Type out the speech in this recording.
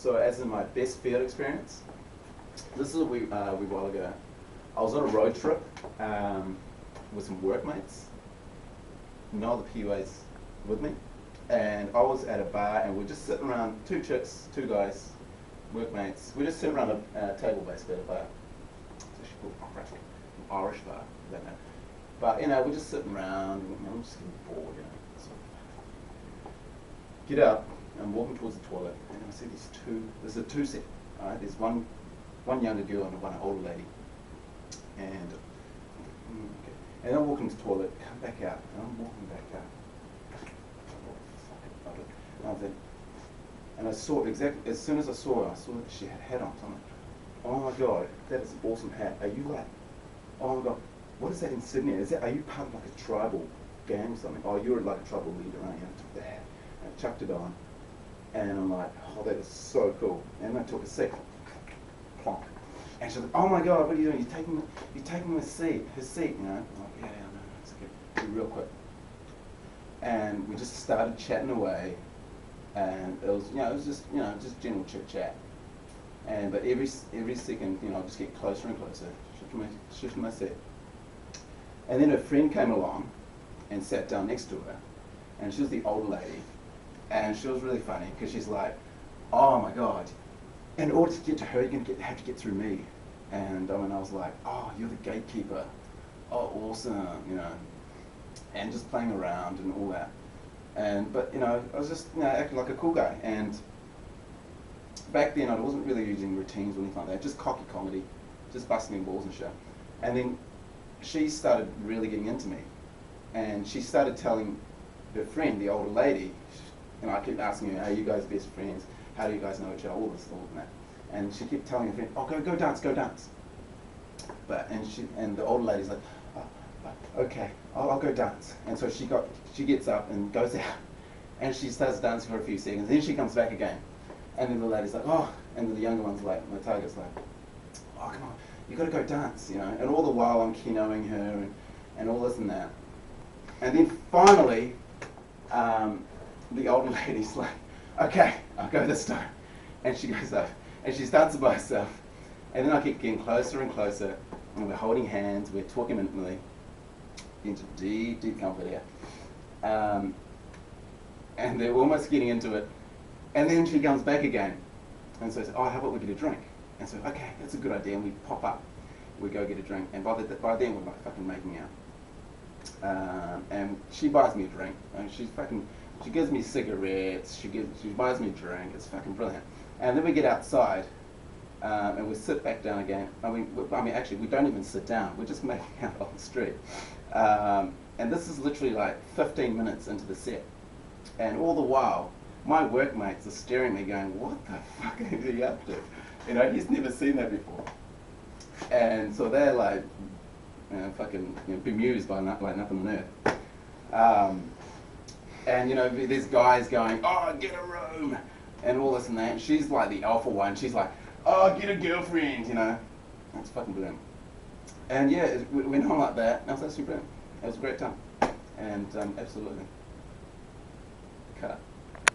So as in my best field experience, this is a wee while ago. I was on a road trip with some workmates, no other PUAs with me, and I was at a bar and we're just sitting around, two chicks, two guys, workmates. We're just sitting around a table basically at a bar. It's actually called an Irish bar, I don't know. But you know, we're just sitting around, I'm just getting bored, you know. So get up, I'm walking towards the toilet, and I see there's a two set, alright? There's one younger girl and one older lady. And okay. And I'm walking to the toilet, come back out, and I'm walking back out. And I saw exactly, as soon as I saw her, I saw that she had a hat on. So I'm like, oh my God, that is an awesome hat. Are you like, oh my God, what is that insignia? Are you part of like a tribal gang or something? Oh, you're like a tribal leader, aren't you? I took the hat and I chucked it on. And I'm like, oh, that is so cool. And I took a seat, plonk. And she's like, oh my God, what are you doing? You're taking his seat, you know? I'm like, yeah, no, it's okay, real quick. And we just started chatting away, and it was, it was just, just general chit chat. And but every second, I just get closer and closer, shifting my seat. And then her friend came along and sat down next to her, and she was the older lady, and she was really funny because she's like, oh my God, in order to get to her, you're going to have to get through me. And I was like, oh, you're the gatekeeper. Oh, awesome, and just playing around and all that. But I was just acting like a cool guy. And back then I wasn't really using routines or anything like that, just cocky comedy, just busting balls and shit. And then she started really getting into me, and she started telling her friend, the older lady, and I kept asking her, are you guys best friends? How do you guys know each other? All this, all that. And she kept telling her friend, oh, go dance, go dance. And the older lady's like, oh, okay, I'll go dance. And so she gets up and goes out, and she starts dancing for a few seconds. Then she comes back again, and then the lady's like, oh, and then the younger one's like, my target's like, oh, come on, you got to go dance, And all the while I'm keynoting her and all this and that. And then finally, the older lady's like, okay, I'll go this time. And she goes up, and she's dancing by herself. And then I keep getting closer and closer, and we're holding hands, we're talking intimately, into deep, deep comfort here. And they're almost getting into it. And then she comes back again. And so I said, oh, how about we get a drink? And so, okay, that's a good idea. And we pop up, we go get a drink. And by then we're like fucking making out. And she buys me a drink. And she gives me cigarettes, she buys me a drink. It's fucking brilliant. And then we get outside, and we sit back down again. Actually, we don't even sit down. We're just making out on the street. And this is literally like 15 minutes into the set. And all the while, my workmates are staring at me going, what the fuck is he up to? He's never seen that before. And so they're like, fucking bemused by like nothing on earth. And there's guys going, oh, get a room, and all this and that. And she's like the alpha one. She's like, oh, get a girlfriend, That's fucking brilliant. And yeah, it went on like that. That was actually brilliant. It was a great time. And absolutely. Cut.